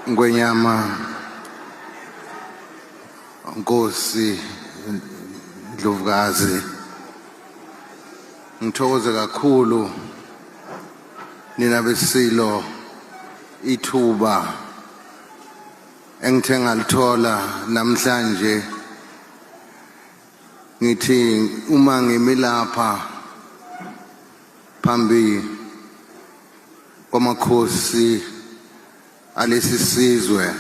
Ngwenyama, Nkosi Ndlovukazi, ngithokoze kakhulu nina besilo ithuba engithe ngalithola namhlanje ngithi uma ngimi lapha phambi kwamakhosi alesi sizwe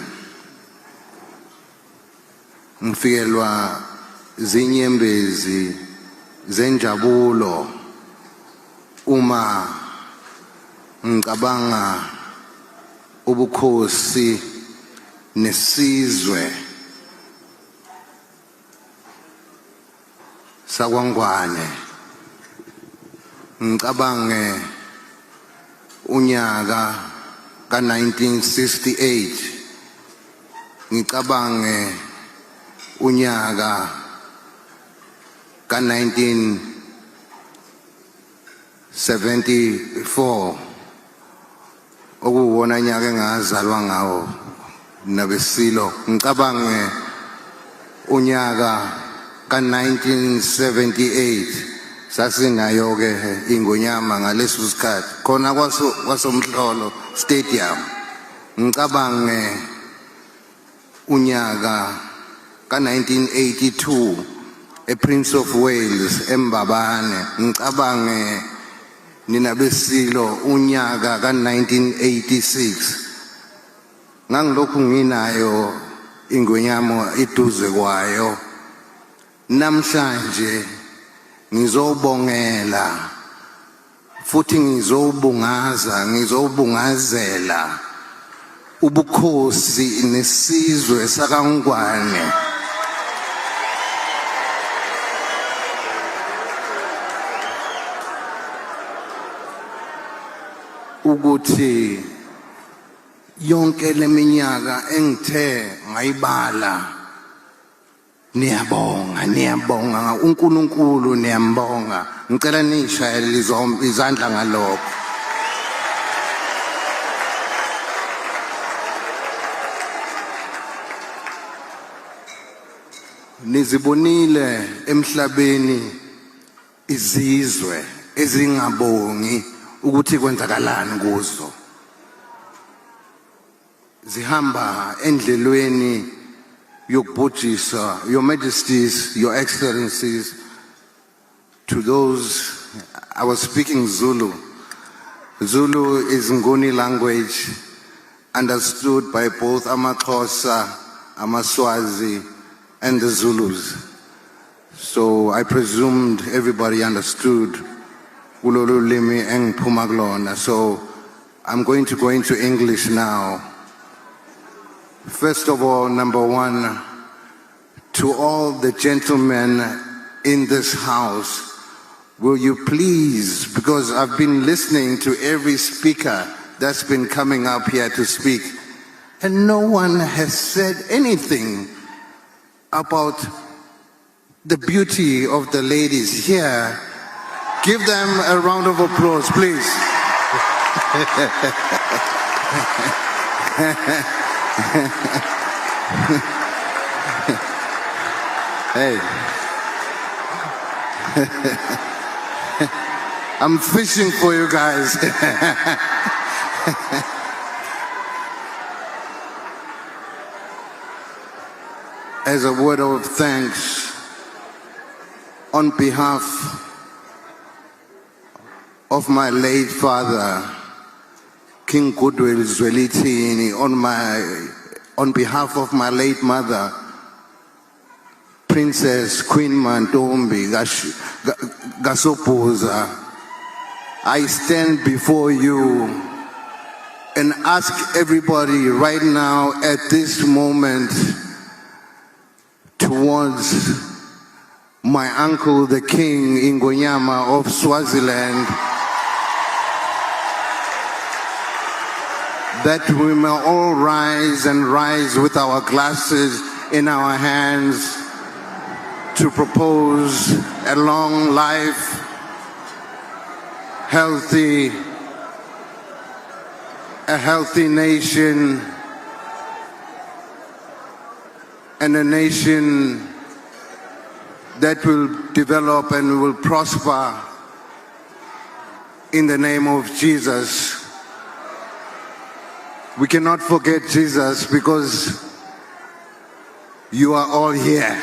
ngifikelwa zinyembezi zenjabulo uma ngicabanga ubukhosi nesizwe sakwangwane, ngicabange unyaka ka-1968, ngicabange unyaka ka-1974 okuwona nyaka engazalwa ngawo nabesilo, ngicabange unyaka ka-1978 sasinayo-ke ingonyama ngaleso sikhathi khona kwasomhlolo stadium, ngicabange unyaka ka-1982 ePrince of Wales eMbabane, ngicabange nina besilo unyaka ka-1986 ngangilokhu nginayo ingonyama iduze kwayo. Namhlanje ngizobongela futhi ngizobungazela ubukhosi nesizwe sakaNgwane ukuthi yonke leminyaka engithe ngayibala, niyabonga uNkulunkulu, niyambonga, ngicela nishayele izandla ngalokho. Nizibonile emhlabeni izizwe ezingabongi ukuthi kwenzakalani kuzo, zihamba endlelweni yokubhujisa. Your Majesties, Your Excellencies, to those, I was speaking Zulu. Zulu is Nguni language, understood by both amaXhosa, amaSwazi, and the Zulus. So I presumed everybody understood Ulolu Limi and Pumaglona. So I'm going to go into English now. First of all, number one, to all the gentlemen in this house, will you please, because I've been listening to every speaker that's been coming up here to speak, and no one has said anything about the beauty of the ladies here. Give them a round of applause, please. Hey. I'm fishing for you guys. As a word of thanks, on behalf of my late father, King Goodwill Zwelithini, on behalf of my late mother, Princess Queen Mantombi Gasopoza, I stand before you and ask everybody right now at this moment towards my uncle, the King Ingonyama of Swaziland, that we may all rise and rise with our glasses in our hands to propose a long life, a healthy nation, and a nation that will develop and will prosper in the name of Jesus. We cannot forget Jesus because you are all here.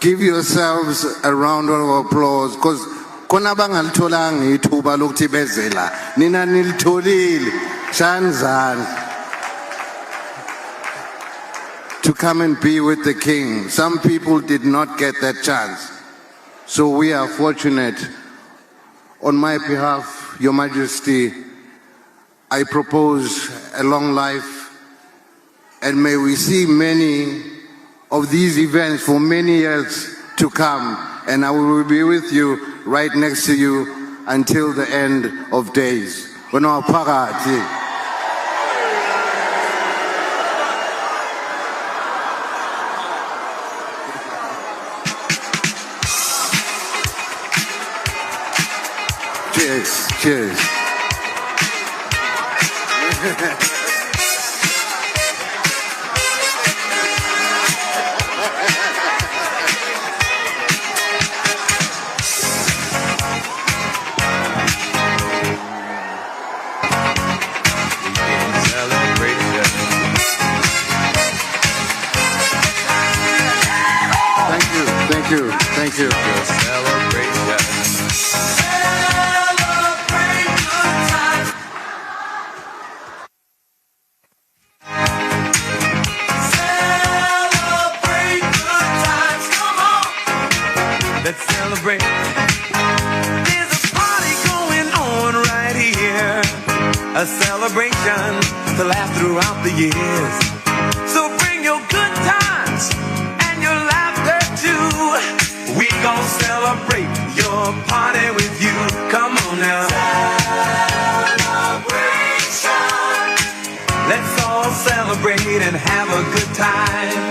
Give yourselves a round of applause because kona bangalitholanga ithuba lokuthi bezela nina nilitholile shanzana to come and be with the King. Some people did not get that chance. So we are fortunate. On my behalf, Your Majesty, I propose a long life, and may we see many of these events for many years to come, and I will be with you, right next to you, until the end of days. Cheers, cheers. Thank you, thank you. Let's celebrate. There's a party going on right here. A celebration to last throughout the years. So bring your good times and your laughter too. We gon' celebrate your party with you. Come on now. Celebration. Let's all celebrate and have a good time.